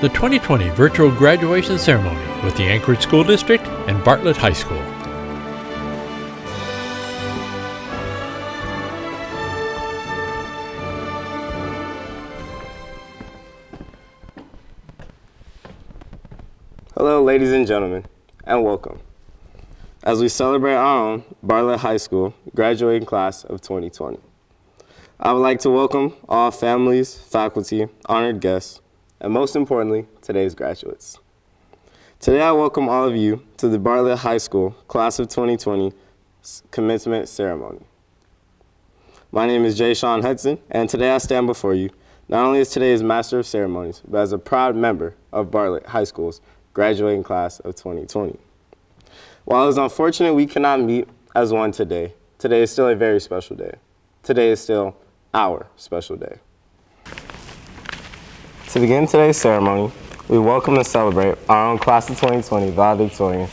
the 2020 virtual graduation ceremony with the Anchorage School District and Bartlett High School. Hello, ladies and gentlemen, and welcome. As we celebrate our own Bartlett High School graduating class of 2020. I would like to welcome all families, faculty, honored guests, and most importantly, today's graduates. Today I welcome all of you to the Bartlett High School Class of 2020 commencement ceremony. My name is Jay Sean Hudson, and today I stand before you not only as today's Master of Ceremonies, but as a proud member of Bartlett High School's graduating class of 2020. While it is unfortunate we cannot meet as one today, today is still a very special day. Today is still our special day. To begin today's ceremony, we welcome and celebrate our own Class of 2020 valedictorian,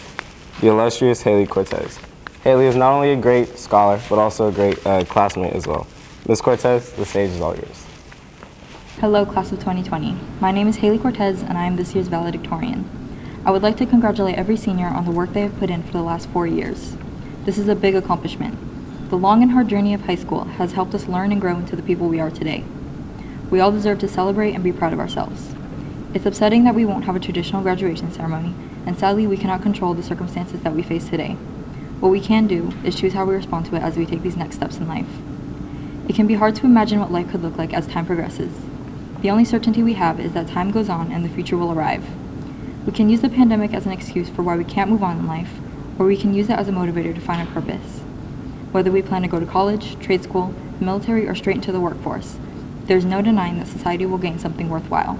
the illustrious Haley Cortez. Haley is not only a great scholar, but also a great classmate as well. Ms. Cortez, the stage is all yours. Hello, Class of 2020. My name is Haley Cortez, and I am this year's valedictorian. I would like to congratulate every senior on the work they have put in for the last 4 years. This is a big accomplishment. The long and hard journey of high school has helped us learn and grow into the people we are today. We all deserve to celebrate and be proud of ourselves. It's upsetting that we won't have a traditional graduation ceremony, and sadly we cannot control the circumstances that we face today. What we can do is choose how we respond to it as we take these next steps in life. It can be hard to imagine what life could look like as time progresses. The only certainty we have is that time goes on and the future will arrive. We can use the pandemic as an excuse for why we can't move on in life, or we can use it as a motivator to find a purpose. Whether we plan to go to college, trade school, the military, or straight into the workforce, there's no denying that society will gain something worthwhile.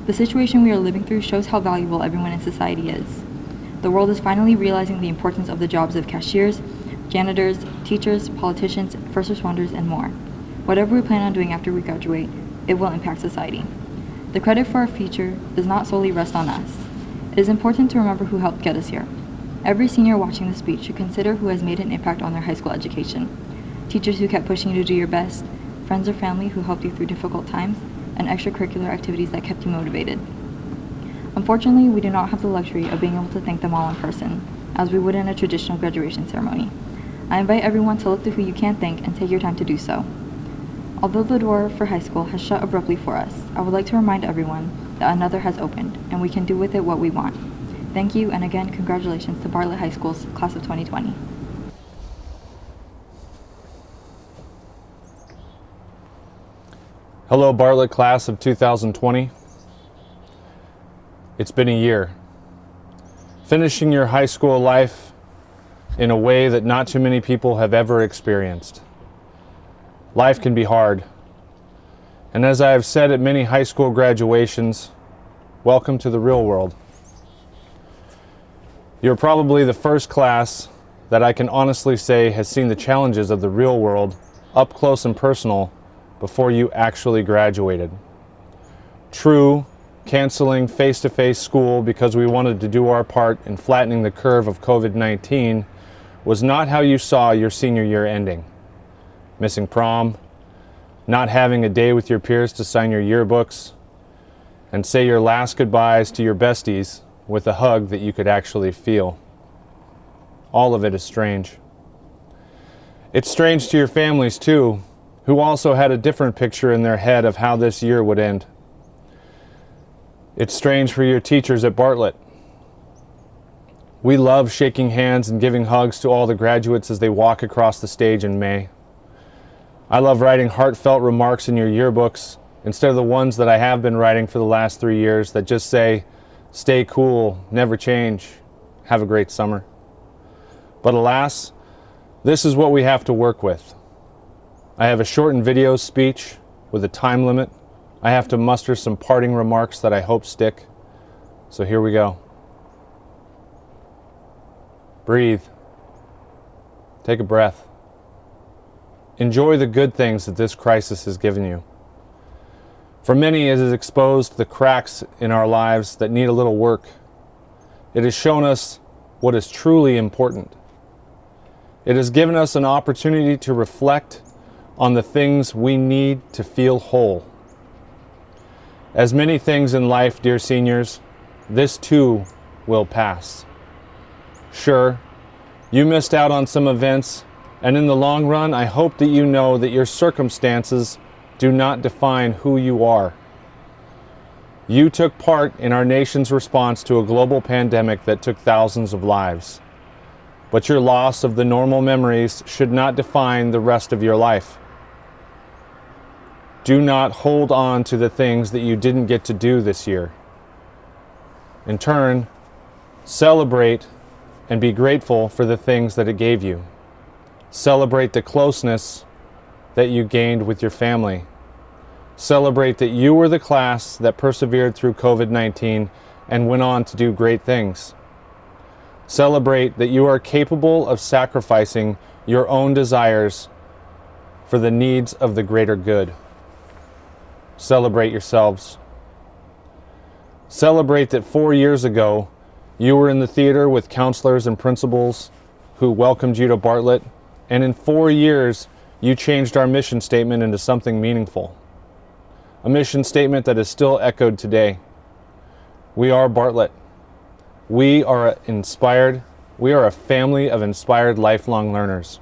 The situation we are living through shows how valuable everyone in society is. The world is finally realizing the importance of the jobs of cashiers, janitors, teachers, politicians, first responders, and more. Whatever we plan on doing after we graduate, it will impact society. The credit for our future does not solely rest on us. It is important to remember who helped get us here. Every senior watching this speech should consider who has made an impact on their high school education. Teachers who kept pushing you to do your best, friends or family who helped you through difficult times, and extracurricular activities that kept you motivated. Unfortunately, we do not have the luxury of being able to thank them all in person, as we would in a traditional graduation ceremony. I invite everyone to look to who you can thank and take your time to do so. Although the door for high school has shut abruptly for us, I would like to remind everyone that another has opened, and we can do with it what we want. Thank you, and again, congratulations to Bartlett High School's Class of 2020. Hello, Bartlett Class of 2020. It's been a year. Finishing your high school life in a way that not too many people have ever experienced. Life can be hard. And as I have said at many high school graduations, welcome to the real world. You're probably the first class that I can honestly say has seen the challenges of the real world up close and personal before you actually graduated. True, canceling face-to-face school because we wanted to do our part in flattening the curve of COVID-19 was not how you saw your senior year ending. Missing prom, not having a day with your peers to sign your yearbooks, and say your last goodbyes to your besties with a hug that you could actually feel. All of it is strange. It's strange to your families too, who also had a different picture in their head of how this year would end. It's strange for your teachers at Bartlett. We love shaking hands and giving hugs to all the graduates as they walk across the stage in May. I love writing heartfelt remarks in your yearbooks instead of the ones that I have been writing for the last 3 years that just say, "Stay cool, never change, have a great summer." But alas, this is what we have to work with. I have a shortened video speech with a time limit. I have to muster some parting remarks that I hope stick. So here we go. Breathe. Take a breath. Enjoy the good things that this crisis has given you. For many, it has exposed the cracks in our lives that need a little work. It has shown us what is truly important. It has given us an opportunity to reflect on the things we need to feel whole. As many things in life, dear seniors, this too will pass. Sure, you missed out on some events, and in the long run, I hope that you know that your circumstances do not define who you are. You took part in our nation's response to a global pandemic that took thousands of lives. But your loss of the normal memories should not define the rest of your life. Do not hold on to the things that you didn't get to do this year. In turn, celebrate and be grateful for the things that it gave you. Celebrate the closeness that you gained with your family. Celebrate that you were the class that persevered through COVID-19 and went on to do great things. Celebrate that you are capable of sacrificing your own desires for the needs of the greater good. Celebrate yourselves. Celebrate that 4 years ago, you were in the theater with counselors and principals who welcomed you to Bartlett, and in 4 years, you changed our mission statement into something meaningful. A mission statement that is still echoed today. We are Bartlett. We are a family of inspired lifelong learners.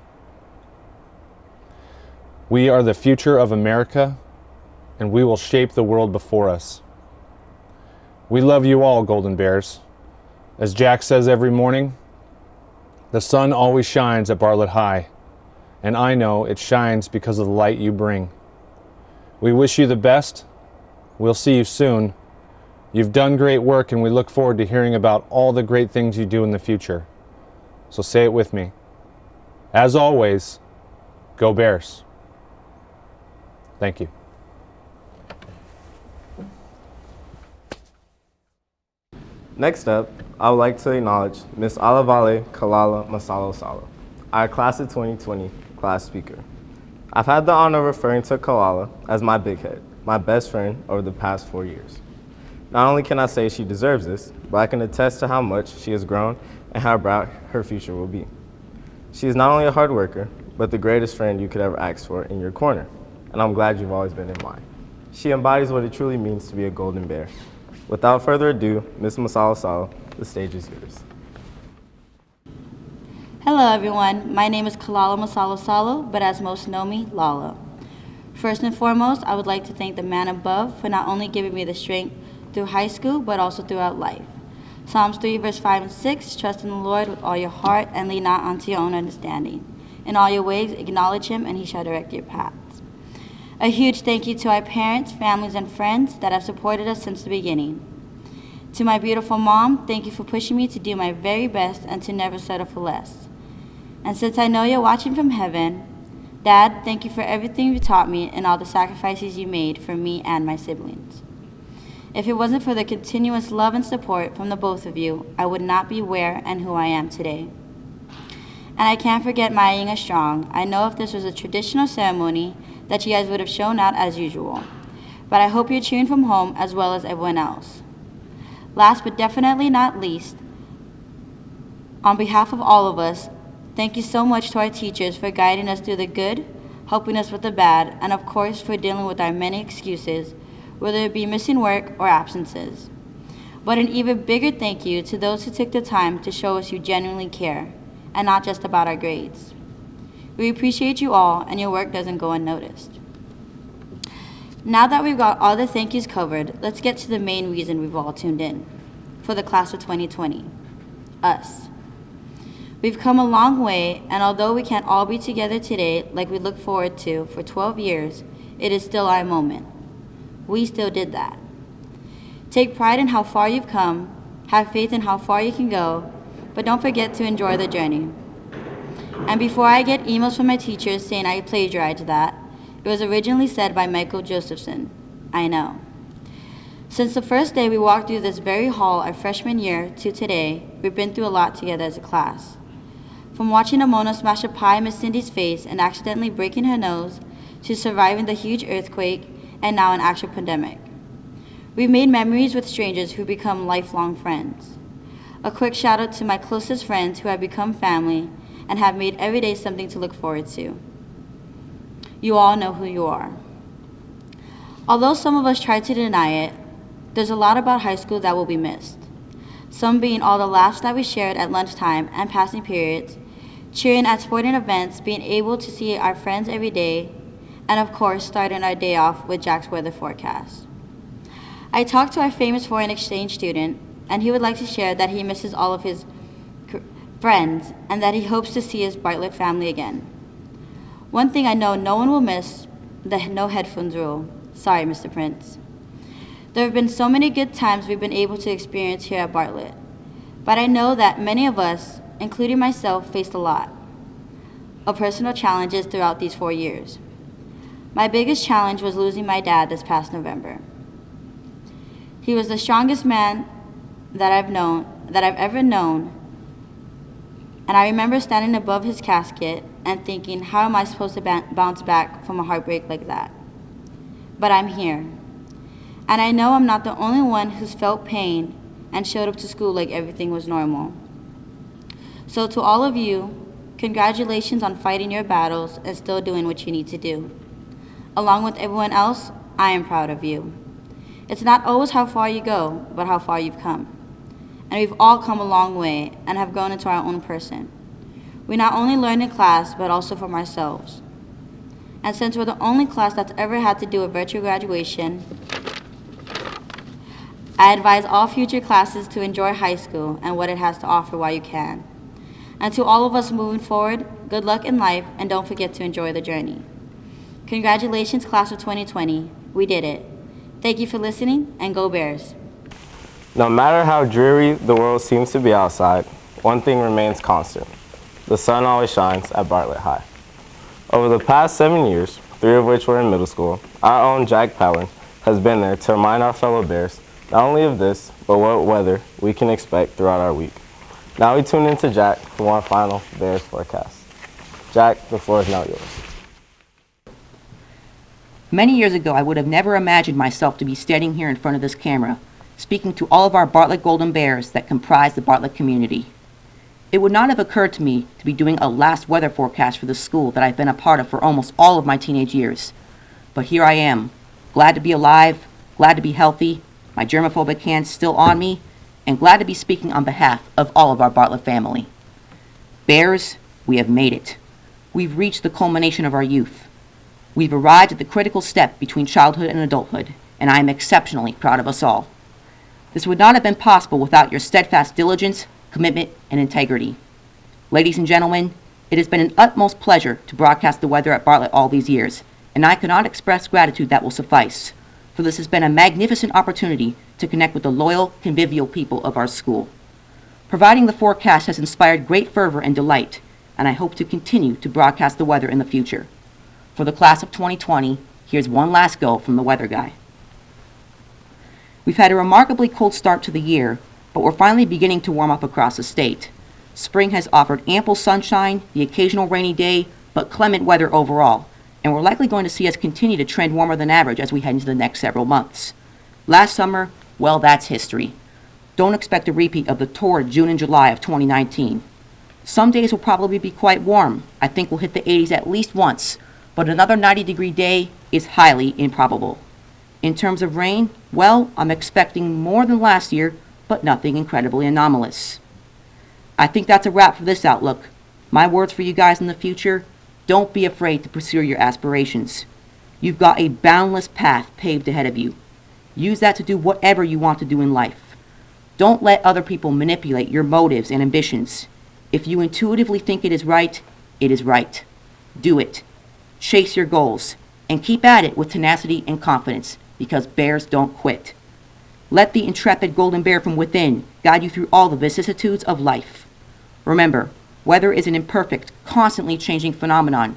We are the future of America, and we will shape the world before us. We love you all, Golden Bears. As Jack says every morning, the sun always shines at Bartlett High, and I know it shines because of the light you bring. We wish you the best. We'll see you soon. You've done great work, and we look forward to hearing about all the great things you do in the future. So say it with me. As always, go Bears. Thank you. Next up, I would like to acknowledge Ms. Alavale Kalala Masalo Salo, our Class of 2020 class speaker. I've had the honor of referring to Kalala as my big head, my best friend over the past 4 years. Not only can I say she deserves this, but I can attest to how much she has grown and how bright her future will be. She is not only a hard worker, but the greatest friend you could ever ask for in your corner, and I'm glad you've always been in mine. She embodies what it truly means to be a Golden Bear. Without further ado, Ms. Masalo Salo, the stage is yours. Hello everyone, my name is Kalala Masalo Salo, but as most know me, Lala. First and foremost, I would like to thank the man above for not only giving me the strength through high school, but also throughout life. Psalms 3 verse 5 and 6, trust in the Lord with all your heart and lean not unto your own understanding. In all your ways acknowledge him and he shall direct your paths. A huge thank you to our parents, families, and friends that have supported us since the beginning. To my beautiful mom, thank you for pushing me to do my very best and to never settle for less. And since I know you're watching from heaven, Dad, thank you for everything you taught me and all the sacrifices you made for me and my siblings. If it wasn't for the continuous love and support from the both of you, I would not be where and who I am today. And I can't forget my Inga Strong. I know if this was a traditional ceremony, that you guys would have shown out as usual. But I hope you're cheering from home as well as everyone else. Last but definitely not least, on behalf of all of us, thank you so much to our teachers for guiding us through the good, helping us with the bad, and of course for dealing with our many excuses, whether it be missing work or absences. But an even bigger thank you to those who took the time to show us you genuinely care, and not just about our grades. We appreciate you all, and your work doesn't go unnoticed. Now that we've got all the thank yous covered, let's get to the main reason we've all tuned in, for the class of 2020, us. We've come a long way, and although we can't all be together today like we look forward to for 12 years, it is still our moment. We still did that. Take pride in how far you've come, have faith in how far you can go, but don't forget to enjoy the journey. And before I get emails from my teachers saying I plagiarized that, it was originally said by Michael Josephson. I know. Since the first day we walked through this very hall our freshman year to today, we've been through a lot together as a class. From watching Amona smash a pie in Miss Cindy's face and accidentally breaking her nose, to surviving the huge earthquake, and now an actual pandemic. We've made memories with strangers who become lifelong friends. A quick shout out to my closest friends who have become family and have made every day something to look forward to. You all know who you are. Although some of us try to deny it, There's a lot about high school that will be missed. Some being all the laughs that we shared at lunchtime and passing periods, cheering at sporting events, being able to see our friends every day, and of course, starting our day off with Jack's weather forecast. I talked to our famous foreign exchange student, and he would like to share that he misses all of his friends and that he hopes to see his Bartlett family again. One thing I know no one will miss, the no headphones rule. Sorry, Mr. Prince. There have been so many good times we've been able to experience here at Bartlett, but I know that many of us, including myself, faced a lot of personal challenges throughout these 4 years. My biggest challenge was losing my dad this past November. He was the strongest man that I've ever known, and I remember standing above his casket and thinking, how am I supposed to bounce back from a heartbreak like that? But I'm here. And I know I'm not the only one who's felt pain and showed up to school like everything was normal. So to all of you, congratulations on fighting your battles and still doing what you need to do. Along with everyone else, I am proud of you. It's not always how far you go, but how far you've come. And we've all come a long way and have grown into our own person. We not only learn in class, but also from ourselves. And since we're the only class that's ever had to do a virtual graduation, I advise all future classes to enjoy high school and what it has to offer while you can. And to all of us moving forward, good luck in life, and don't forget to enjoy the journey. Congratulations, class of 2020. We did it. Thank you for listening, and go Bears. No matter how dreary the world seems to be outside, one thing remains constant. The sun always shines at Bartlett High. Over the past 7 years, 3 of which were in middle school, our own Jack Pellin has been there to remind our fellow Bears not only of this, but what weather we can expect throughout our week. Now we tune into Jack for our final Bears forecast. Jack, the floor is now yours. Many years ago, I would have never imagined myself to be standing here in front of this camera, speaking to all of our Bartlett Golden Bears that comprise the Bartlett community. It would not have occurred to me to be doing a last weather forecast for the school that I've been a part of for almost all of my teenage years. But here I am, glad to be alive, glad to be healthy, my germophobic hands still on me, and glad to be speaking on behalf of all of our Bartlett family. Bears, we have made it. We've reached the culmination of our youth. We've arrived at the critical step between childhood and adulthood, and I am exceptionally proud of us all. This would not have been possible without your steadfast diligence, commitment, and integrity. Ladies and gentlemen, it has been an utmost pleasure to broadcast the weather at Bartlett all these years, and I cannot express gratitude that will suffice, for this has been a magnificent opportunity to connect with the loyal, convivial people of our school. Providing the forecast has inspired great fervor and delight, and I hope to continue to broadcast the weather in the future. For the class of 2020, here's one last go from the weather guy. We've had a remarkably cold start to the year, but we're finally beginning to warm up across the state. Spring has offered ample sunshine, the occasional rainy day, but clement weather overall, and we're likely going to see us continue to trend warmer than average as we head into the next several months. Last summer, well, that's history. Don't expect a repeat of the torrid June and July of 2019. Some days will probably be quite warm. I think we'll hit the 80s at least once, but another 90-degree day is highly improbable. In terms of rain, well, I'm expecting more than last year, but nothing incredibly anomalous. I think that's a wrap for this outlook. My words for you guys in the future: don't be afraid to pursue your aspirations. You've got a boundless path paved ahead of you. Use that to do whatever you want to do in life. Don't let other people manipulate your motives and ambitions. If you intuitively think it is right, it is right. Do it. Chase your goals, and keep at it with tenacity and confidence, because bears don't quit. Let the intrepid golden bear from within guide you through all the vicissitudes of life. Remember, weather is an imperfect, constantly changing phenomenon.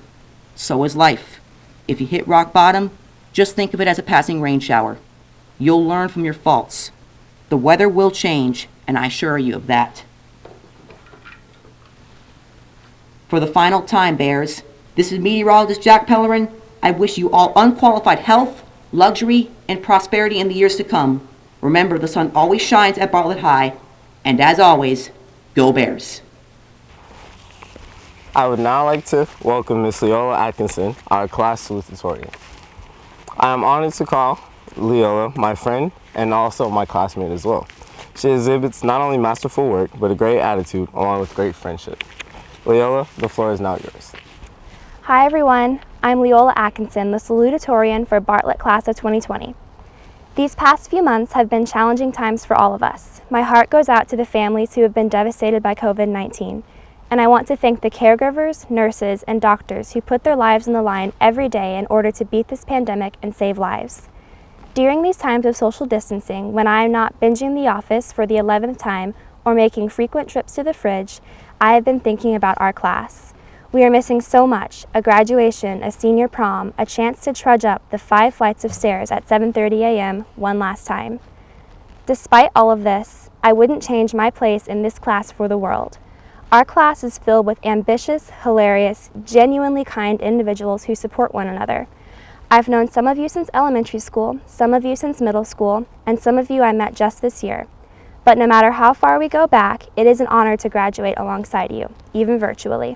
So is life. If you hit rock bottom, just think of it as a passing rain shower. You'll learn from your faults. The weather will change, and I assure you of that. For the final time, Bears, this is meteorologist Jack Pellerin. I wish you all unqualified health, luxury, and prosperity in the years to come. Remember, the sun always shines at Bartlett High, and as always, go Bears. I would now like to welcome Ms. Leola Atkinson, our class salutatorian. I am honored to call Leola my friend and also my classmate as well. She exhibits not only masterful work, but a great attitude along with great friendship. Leola, the floor is now yours. Hi everyone, I'm Leola Atkinson, the salutatorian for Bartlett Class of 2020. These past few months have been challenging times for all of us. My heart goes out to the families who have been devastated by COVID-19, and I want to thank the caregivers, nurses, and doctors who put their lives on the line every day in order to beat this pandemic and save lives. During these times of social distancing, when I am not binging the office for the 11th time or making frequent trips to the fridge, I have been thinking about our class. We are missing so much: a graduation, a senior prom, a chance to trudge up the 5 flights of stairs at 7:30 a.m. one last time. Despite all of this, I wouldn't change my place in this class for the world. Our class is filled with ambitious, hilarious, genuinely kind individuals who support one another. I've known some of you since elementary school, some of you since middle school, and some of you I met just this year. But no matter how far we go back, it is an honor to graduate alongside you, even virtually.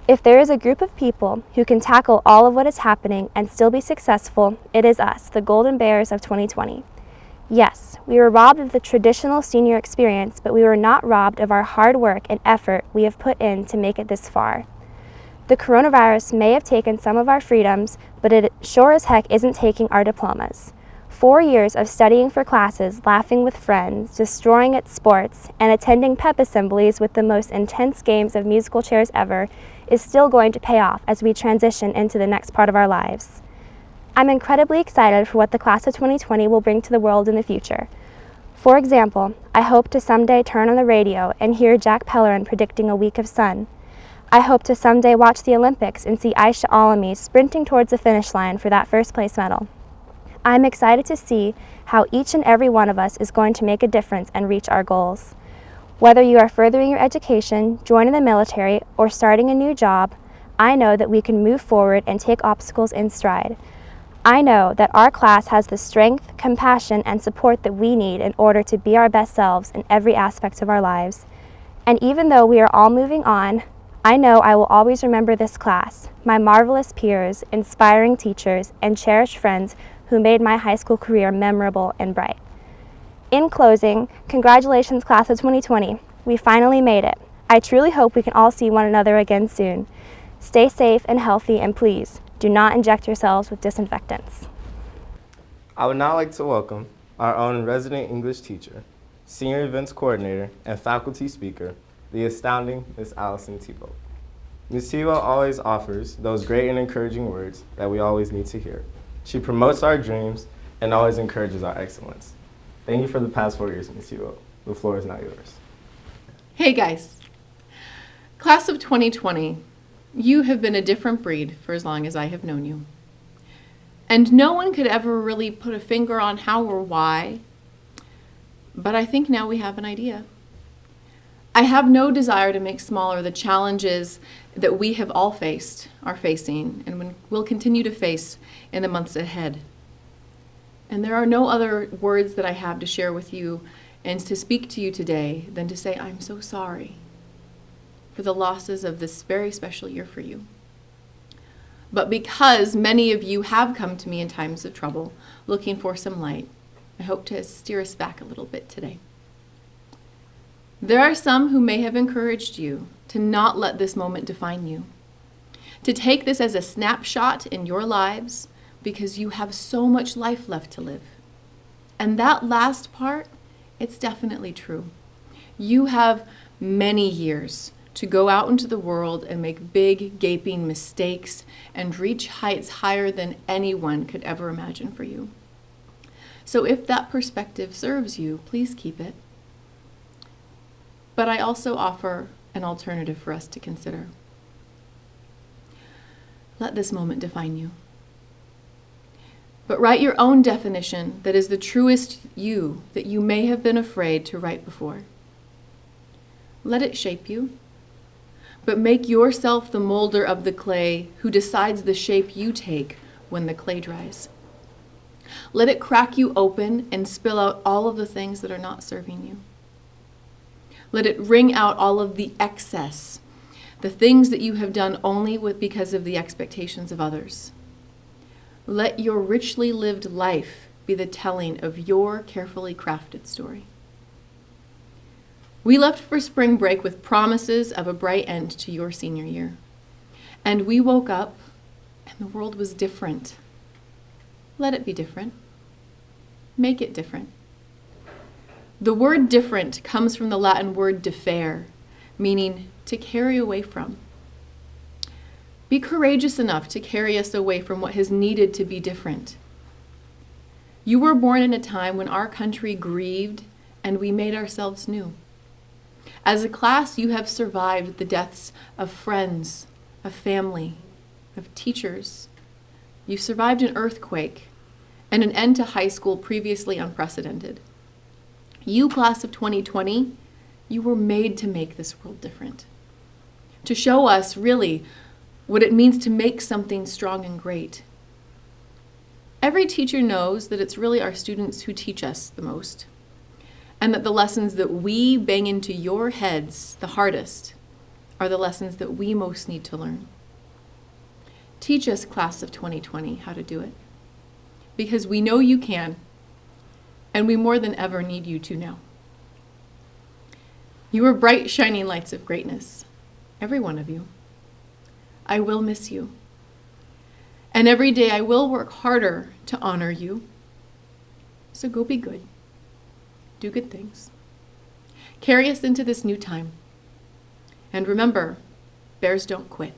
If there is a group of people who can tackle all of what is happening and still be successful, it is us, the Golden Bears of 2020. Yes, we were robbed of the traditional senior experience, but we were not robbed of our hard work and effort we have put in to make it this far. The coronavirus may have taken some of our freedoms, but it sure as heck isn't taking our diplomas. 4 years of studying for classes, laughing with friends, destroying at sports, and attending pep assemblies with the most intense games of musical chairs ever is still going to pay off as we transition into the next part of our lives. I'm incredibly excited for what the class of 2020 will bring to the world in the future. For example, I hope to someday turn on the radio and hear Jack Pellerin predicting a week of sun. I hope to someday watch the Olympics and see Aisha Alami sprinting towards the finish line for that first place medal. I'm excited to see how each and every one of us is going to make a difference and reach our goals. Whether you are furthering your education, joining the military, or starting a new job, I know that we can move forward and take obstacles in stride. I know that our class has the strength, compassion, and support that we need in order to be our best selves in every aspect of our lives. And even though we are all moving on, I know I will always remember this class, my marvelous peers, inspiring teachers, and cherished friends who made my high school career memorable and bright. In closing, congratulations, class of 2020. We finally made it. I truly hope we can all see one another again soon. Stay safe and healthy, and please, do not inject yourselves with disinfectants. I would now like to welcome our own resident English teacher, senior events coordinator, and faculty speaker, the astounding Miss Allison Tebow. Ms. Tebow always offers those great and encouraging words that we always need to hear. She promotes our dreams and always encourages our excellence. Thank you for the past 4 years, Ms. Tebow. The floor is now yours. Hey guys, class of 2020, you have been a different breed for as long as I have known you. And no one could ever really put a finger on how or why, but I think now we have an idea. I have no desire to make smaller the challenges that we have all faced, are facing, and will continue to face in the months ahead. And there are no other words that I have to share with you and to speak to you today than to say I'm so sorry for the losses of this very special year for you. But because many of you have come to me in times of trouble, looking for some light, I hope to steer us back a little bit today. There are some who may have encouraged you to not let this moment define you, to take this as a snapshot in your lives because you have so much life left to live. And that last part, it's definitely true. You have many years to go out into the world and make big, gaping mistakes and reach heights higher than anyone could ever imagine for you. So if that perspective serves you, please keep it. But I also offer an alternative for us to consider. Let this moment define you. But write your own definition that is the truest you that you may have been afraid to write before. Let it shape you, but make yourself the molder of the clay who decides the shape you take when the clay dries. Let it crack you open and spill out all of the things that are not serving you. Let it wring out all of the excess, the things that you have done only because of the expectations of others. Let your richly lived life be the telling of your carefully crafted story. We left for spring break with promises of a bright end to your senior year. And we woke up and the world was different. Let it be different. Make it different. The word different comes from the Latin word differe, meaning to carry away from. Be courageous enough to carry us away from what has needed to be different. You were born in a time when our country grieved and we made ourselves new. As a class, you have survived the deaths of friends, of family, of teachers. You survived an earthquake and an end to high school previously unprecedented. You, class of 2020, you were made to make this world different. To show us, really, what it means to make something strong and great. Every teacher knows that it's really our students who teach us the most, and that the lessons that we bang into your heads the hardest are the lessons that we most need to learn. Teach us, class of 2020, how to do it, because we know you can, and we more than ever need you to now. You are bright, shining lights of greatness, every one of you. I will miss you. And every day I will work harder to honor you. So go be good. Do good things. Carry us into this new time. And remember, bears don't quit.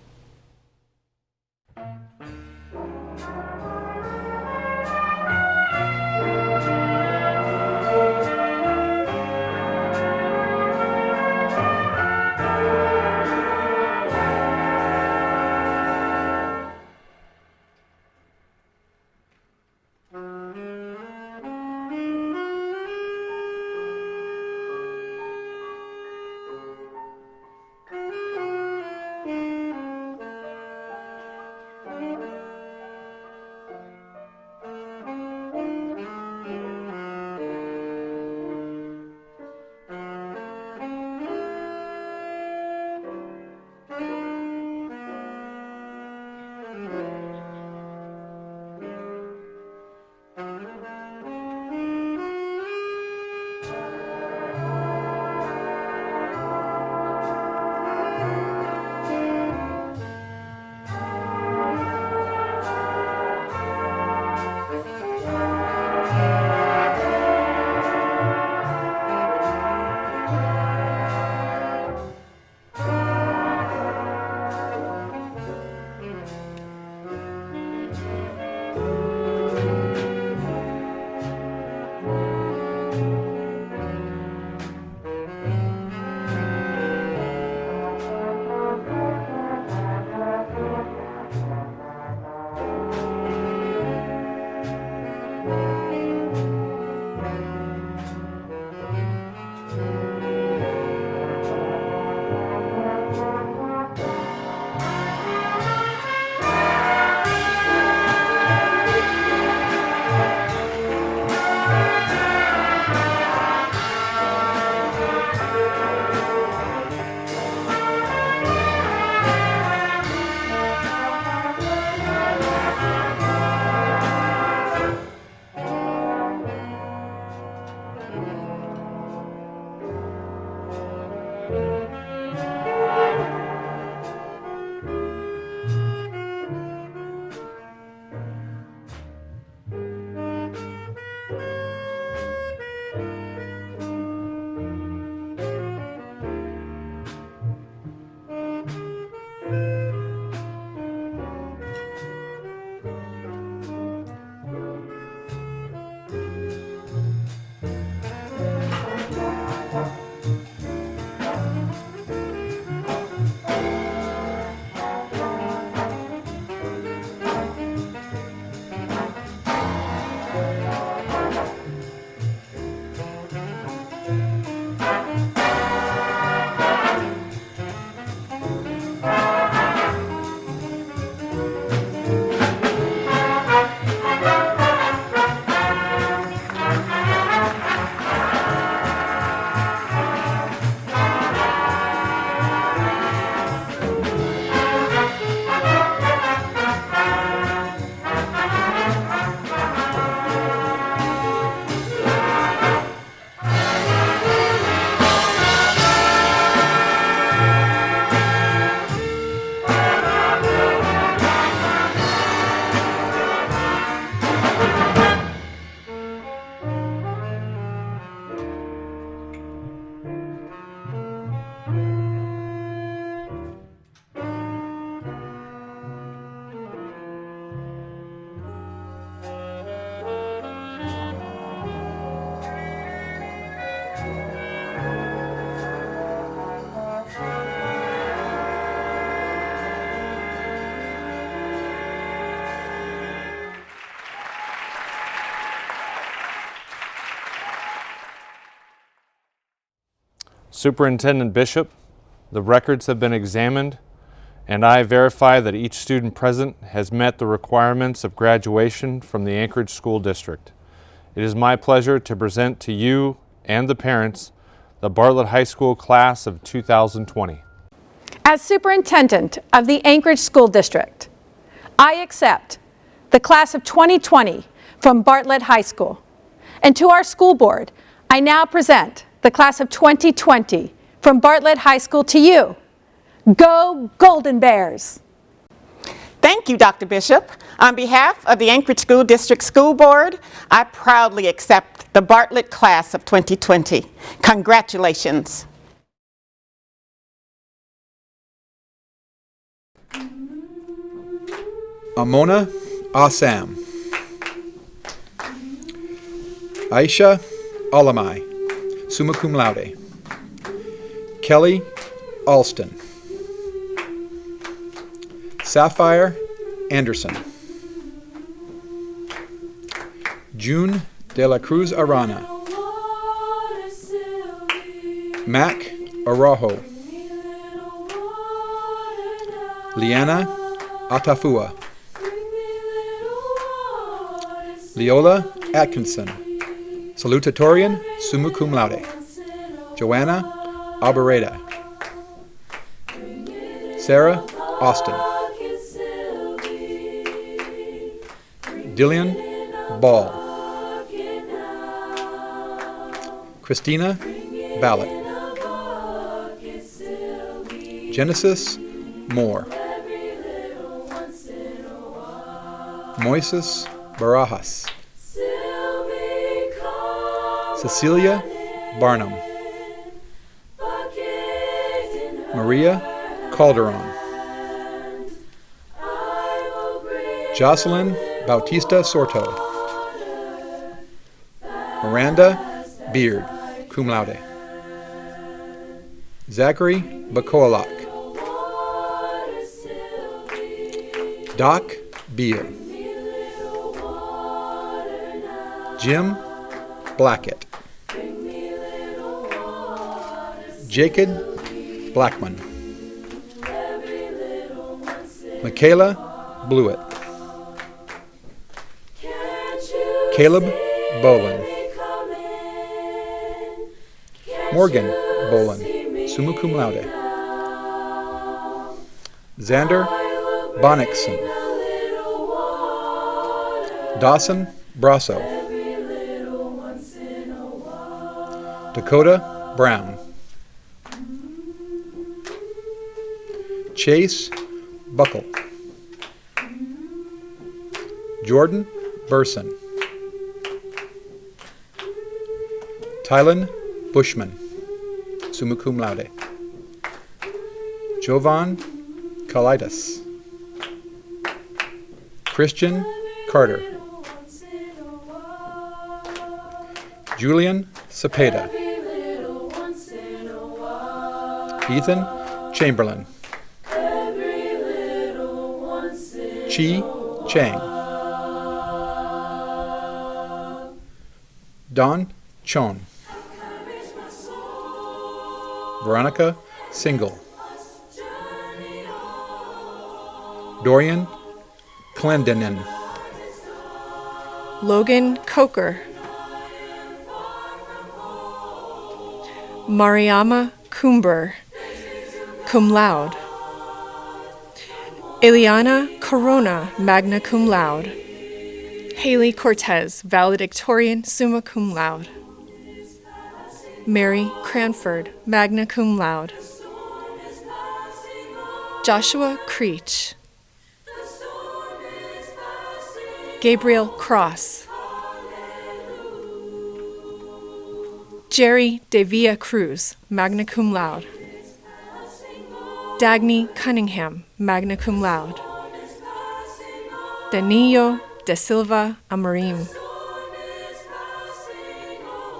Superintendent Bishop, the records have been examined, and I verify that each student present has met the requirements of graduation from the Anchorage School District. It is my pleasure to present to you and the parents the Bartlett High School class of 2020. As superintendent of the Anchorage School District, I accept the class of 2020 from Bartlett High School. And to our school board, I now present the class of 2020 from Bartlett High School to you. Go Golden Bears! Thank you, Dr. Bishop. On behalf of the Anchorage School District School Board, I proudly accept the Bartlett class of 2020. Congratulations. Amona Assam. Aisha Alamai, summa cum laude. Kelly Alston. Sapphire Anderson. June de la Cruz Arana. Mac Araujo. Liana Atafua. Leola Atkinson, salutatorian, summa cum laude. Joanna Albareda. Sarah Austin. Dillian Ball. Christina Ballett. Genesis Moore. Moises Barajas. Cecilia Barnum. Maria Calderon. Jocelyn Bautista Sorto. Miranda Beard, cum laude. Zachary Bacolak. Doc Beal. Jim Blackett. Jacob Blackman. Michaela Blewett. Caleb Bolin. Morgan Bolin, summa cum laude. Xander Bonnickson. Dawson Brasso. Dakota Brown. Chase Buckle. Jordan Burson. Tylen Bushman, summa cum laude. Jovan Kalidas. Christian Carter. Julian Cepeda. Ethan Chamberlain. Chi Chang. Don Chon. Veronica Single. Dorian Clendenin. Logan Coker. Mariama Cumber, cum laude. Eliana Corona, magna cum laude. Haley Cortez, valedictorian, summa cum laude. Mary Cranford, magna cum laude. Joshua Creech. Gabriel Cross. Jerry De Villa Cruz, magna cum laude. Dagny Cunningham, magna cum laude. Danilo De Silva Amorim.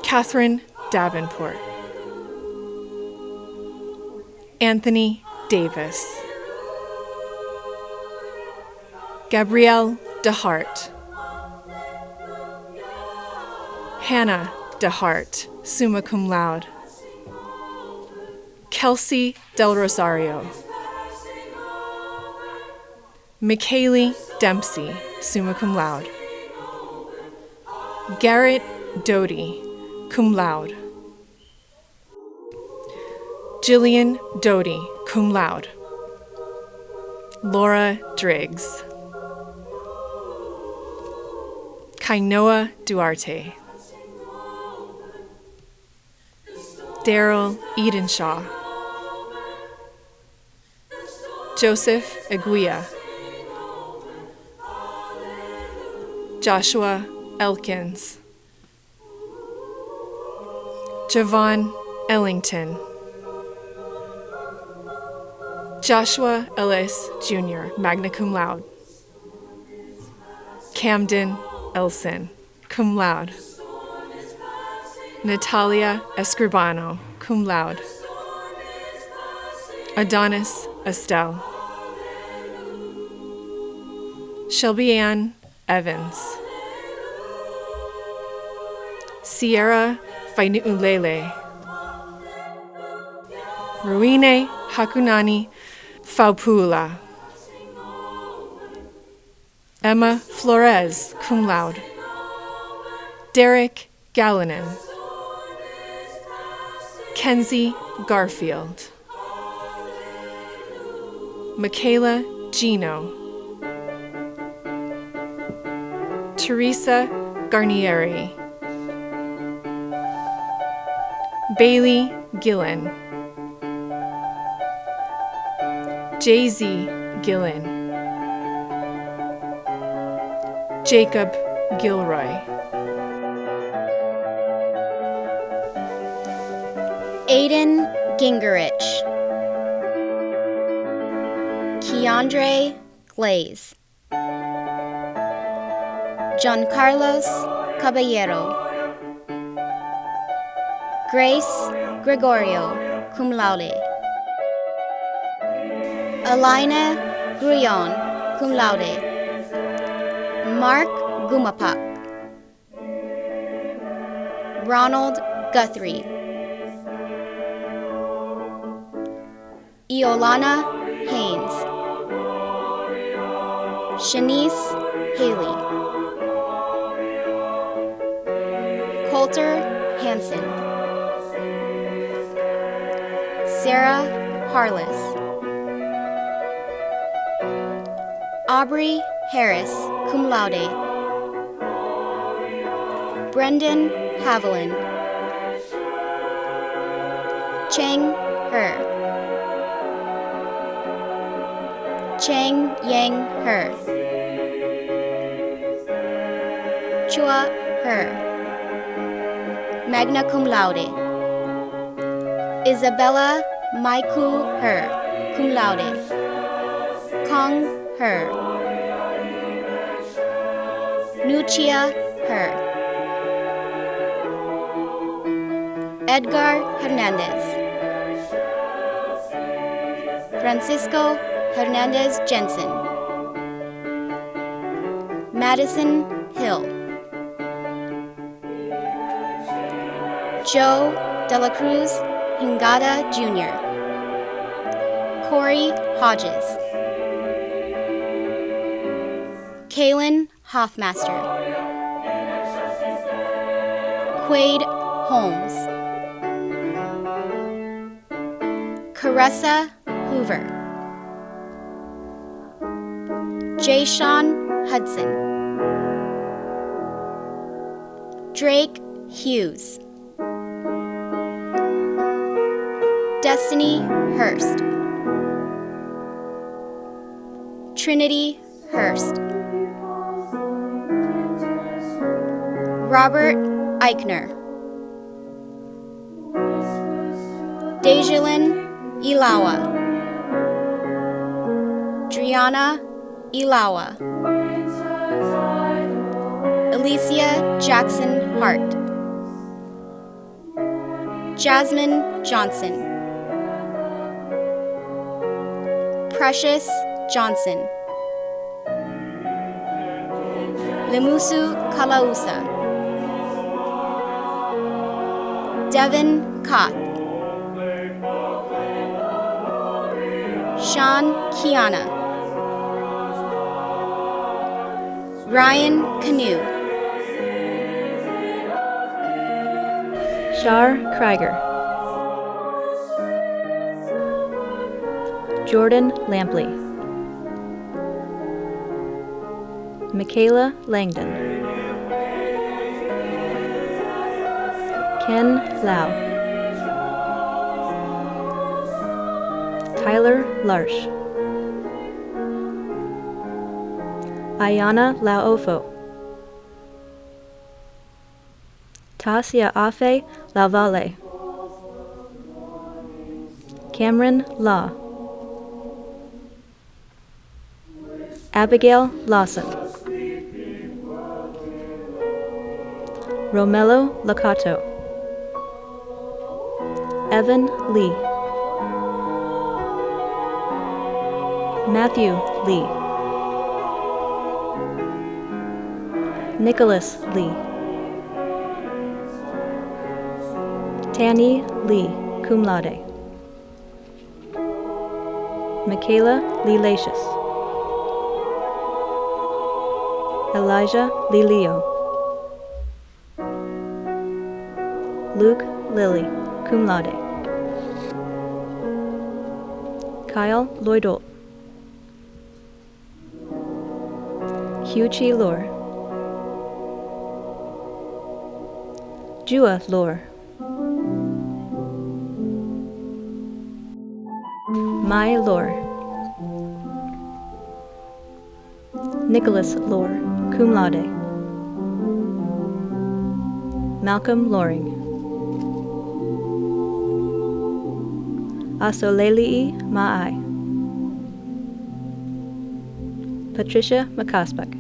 Catherine Davenport. Anthony Davis. Gabrielle DeHart. Hannah DeHart, summa cum laude. Kelsey Del Rosario. McKaylee Dempsey, summa cum laude. Garrett Doty, cum laude. Jillian Doty, cum laude. Laura Driggs. Kainoa Duarte. Daryl Edenshaw. Joseph Aguia. Joshua Elkins. Javon Ellington. Joshua Ellis Jr., magna cum laude. Camden Elson, cum laude. Natalia Escribano, cum laude. Adonis Estelle. Shelby Ann Evans. Sierra Fainuulele. Ruine Hakunani Faupula. Emma Flores, cum laude. Derek Gallinen. Kenzie Garfield. Michaela Gino. Teresa Garnieri. Bailey Gillen. Jay-Z Gillen. Jacob Gilroy. Aiden Gingerich. Keandre Glaze. Giancarlos Caballero. Grace Gregorio, cum laude. Alina Grullon, cum laude. Mark Gumapak. Ronald Guthrie. Iolana Haynes. Shanice Haley. Coulter Hansen. Sarah Harless. Aubrey Harris, cum laude. Brendan Haviland. Cheng He. Cheng Yang He. Chua He. Magna cum laude. Isabella Maiku He, cum laude. Kong He. Nuchia He. Edgar Hernandez. Francisco Hernandez Jensen. Madison Hill. Joe De La Cruz Hingada Jr. Corey Hodges. Kaylin Hoffmaster. Quade Holmes. Caressa Hoover. Jayshawn Hudson. Drake Hughes. Destiny Hurst. Trinity Hurst. Robert Eichner. Dejalyn Ilawa. Driana Ilawa. Alicia Jackson Hart. Jasmine Johnson. Precious Johnson. Lemusu Kalausa. Devin Koth. Sean Kiana, Ryan Canoe, Shar Krieger, Jordan Lampley, Michaela Langdon, Ken Lau, Tyler Larsh, Ayana Laofo, Tasia Afe Lavalle, Cameron Law, Abigail Lawson, Romello Lacato, Evan Lee, Matthew Lee, Nicholas Lee, Tanny Lee, cum laude, Michaela Lee Lacius, Elijah Lee Leo, Luke Lilly, cum laude, Kyle Lloyd-Olt, Hugh Lore, Jua Lore, Mai Lore, Nicholas Lore, cum laude, Malcolm Loring, Asolelii Ma'ai, Patricia McCospec,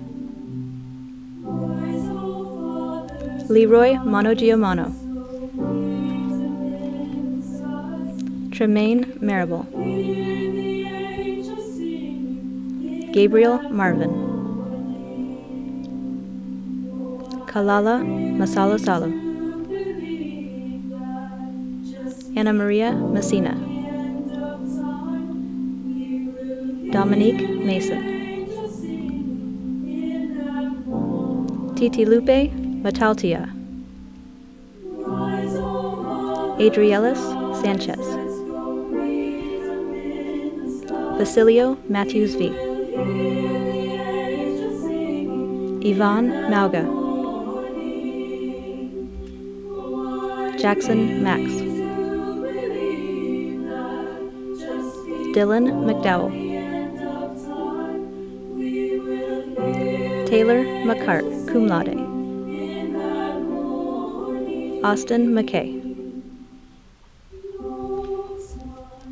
Leroy Monogiomano, Tremaine Marable, Gabriel Marvin, Kalala Masalo Salo, Anna Maria Messina, Dominique Mason, Titi Lupe Mataltia, Adrielis Sanchez, Basilio Matthews V, Yvonne Mauga, Jackson Max, Dylan McDowell, Taylor McCart, cum laude, Austin McKay,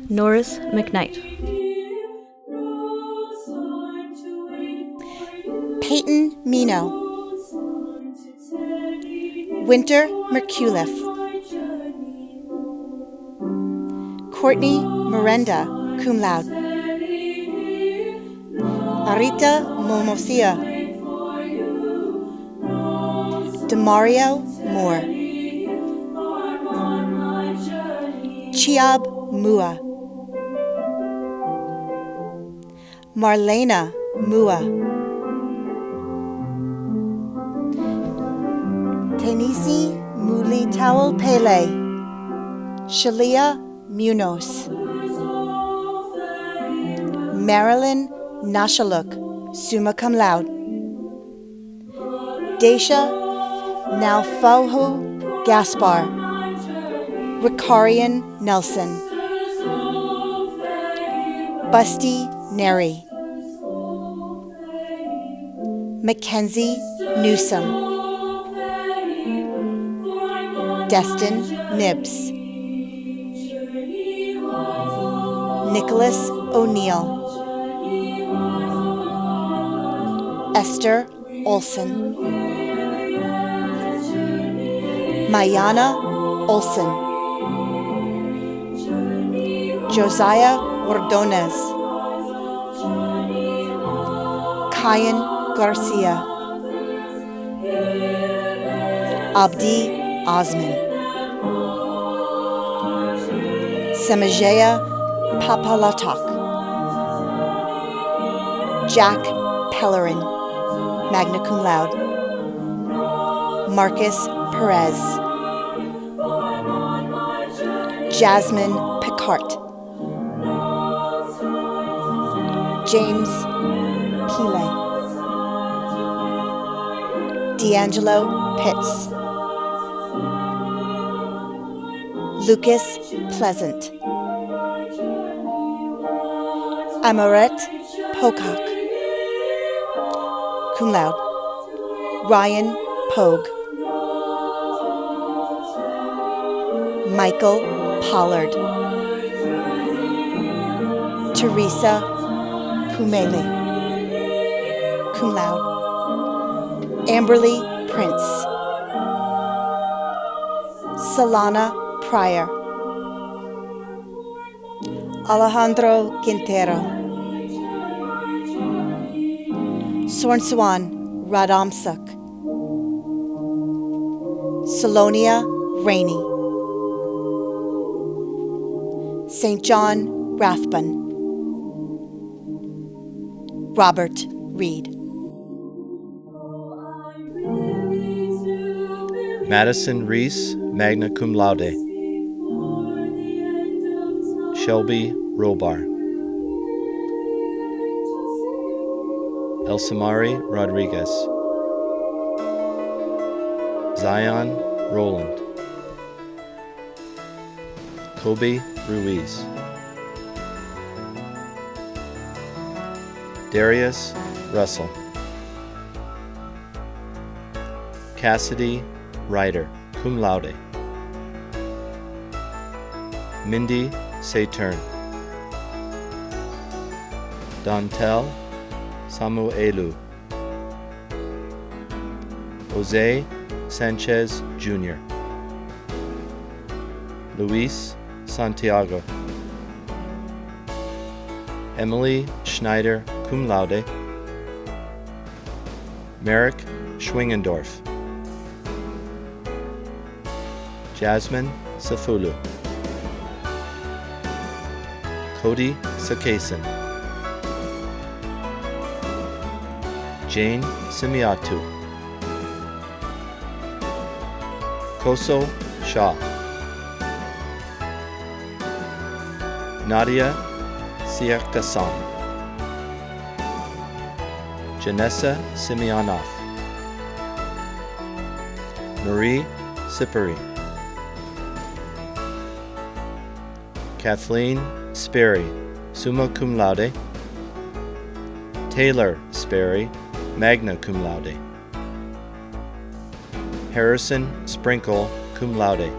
Norris McKnight, Peyton Mino, Winter Merculif, Courtney Miranda, cum laude, Arita Momosia, Demario Moore, Chiab Mua, Marlena Mua, Tenisi Muli Towel Pele, Shalia Munoz, Marilyn Nashaluk, summa cum laude, Daisha Naufohu Gaspar, Ricarian Nelson, Busty Neri, Mackenzie Newsom, Destin Nibbs, Nicholas O'Neill, Esther Olson, Mayana Olson, Josiah Ordonez, Kyan Garcia, Abdi Osman, Semajaya Papalatak, Jack Pellerin, magna cum laude. Marcus Perez. Jasmine Picard. James Pile. D'Angelo Pitts. Lucas Pleasant. Amaret Pocock, cum laude. Ryan Pogue. Michael Pollard. Teresa Kumele, cum laude. Amberly Prince. Solana Pryor. Alejandro Quintero. Sornsuan Radomsuk. Salonia Rainey. St. John Rathbun. Robert Reed. Madison Reese, magna cum laude. Shelby Robar. Elsamari Rodriguez. Zion Roland. Kobe Ruiz. Darius Russell. Cassidy Ryder, cum laude. Mindy Saturn. Dontel Samuelu. Jose Sanchez Jr. Luis Santiago. Emily Schneider, cum laude. Merrick Schwingendorf. Jasmine Safulu. Cody Sakason. Jane Simiatu. Koso Shah. Nadia Siaktasan. Janessa Simeonov. Marie Siperi. Kathleen Sperry, summa cum laude. Taylor Sperry, magna cum laude. Harrison Sprinkle, cum laude.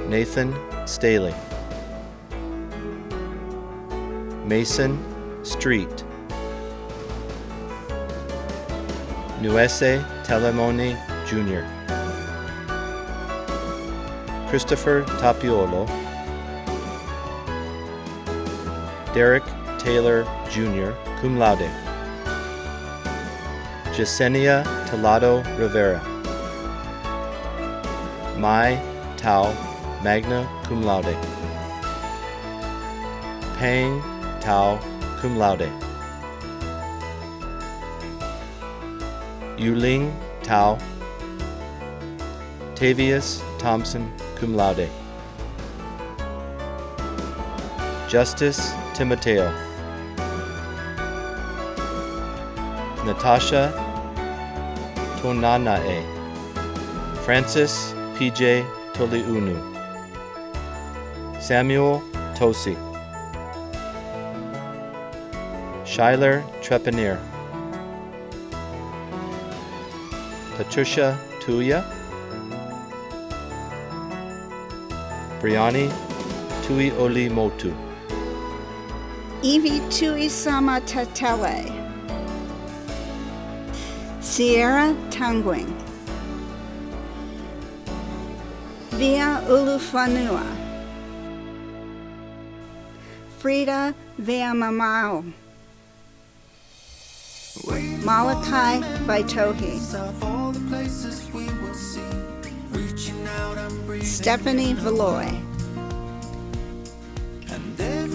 Nathan Staley. Mason Street. Nuese Telemoni Jr. Christopher Tapiolo. Derek Taylor Jr., cum laude. Jasenia Talado Rivera. Mai Tao, magna cum laude. Pang Tao, cum laude. Yuling Tao. Tavius Thompson, cum laude. Justice Timoteo. Natasha Tonanae. Francis P.J. Toliunu. Samuel Tosi. Schuyler Trepanier. Patricia Tuya. Briani Tui Oli Motu. Evie Tuisama Tatele. Sierra Tangwing. Via Ulufanua. Frida Veamamao. Malachi Vaitohi. Stephanie Valoy.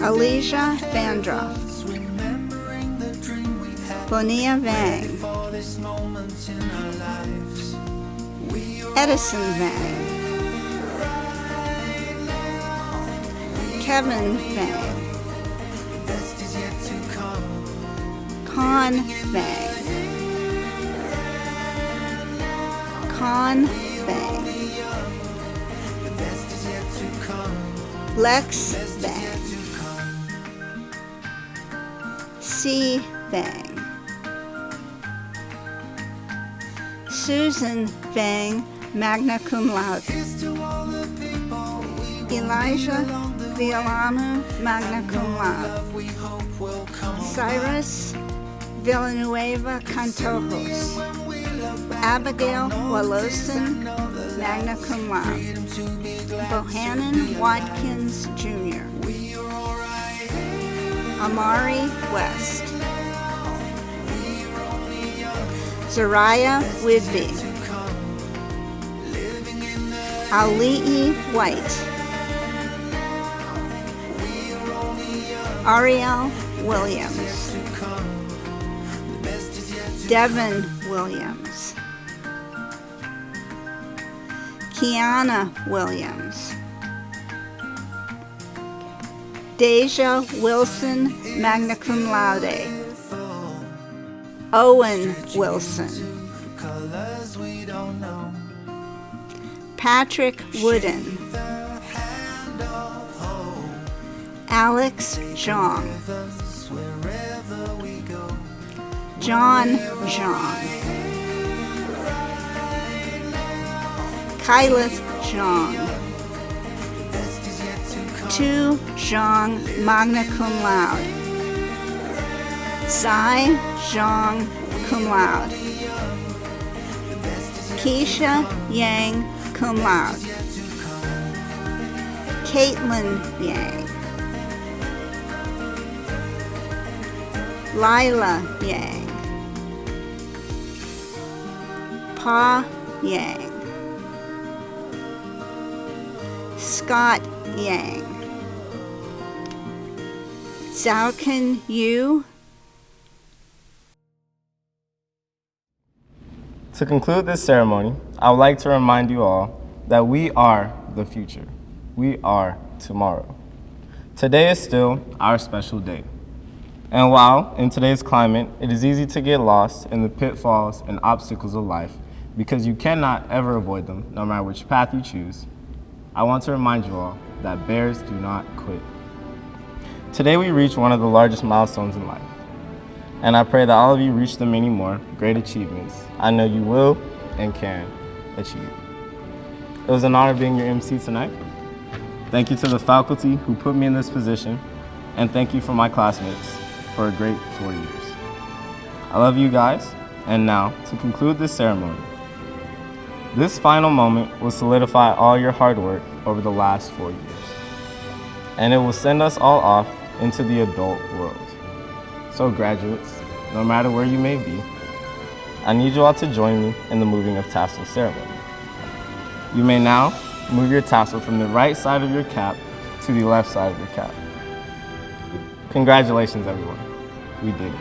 Alicia Vandroff. Bonilla Vang, Edison Vang, Kevin Vang, Con Vang, Con Vang, Lex Vang, C Vang, Susan Vang, magna cum laude. Elijah Villamu, magna cum laude. Cyrus Villanueva Cantojos. Abigail Walosin, magna cum laude. Bohannon Watkins Jr. Amari West. Zariah Whitby. Ali'i White. Ariel Williams. Devin Williams. Kiana Williams. Deja Wilson, magna cum laude. Owen Wilson. Patrick Wooden. Alex Zhang. John Zhang. Kyleth Zhang. Tu Zhang, magna cum laude. Zai Zhang, cum laude. Keisha Yang, cum laude. Caitlin Yang. Lila Yang. Pa Yang. Scott Yang. Zhaoken Yu. To conclude this ceremony, I would like to remind you all that we are the future. We are tomorrow. Today is still our special day. And while in today's climate, it is easy to get lost in the pitfalls and obstacles of life because you cannot ever avoid them, no matter which path you choose, I want to remind you all that bears do not quit. Today we reach one of the largest milestones in life. And I pray that all of you reach the many more great achievements I know you will and can achieve. It was an honor being your MC tonight. Thank you to the faculty who put me in this position, and thank you for my classmates for a great 4 years. I love you guys, and now to conclude this ceremony. This final moment will solidify all your hard work over the last 4 years, and it will send us all off into the adult world. So graduates, no matter where you may be, I need you all to join me in the moving of tassel ceremony. You may now move your tassel from the right side of your cap to the left side of your cap. Congratulations, everyone. We did it.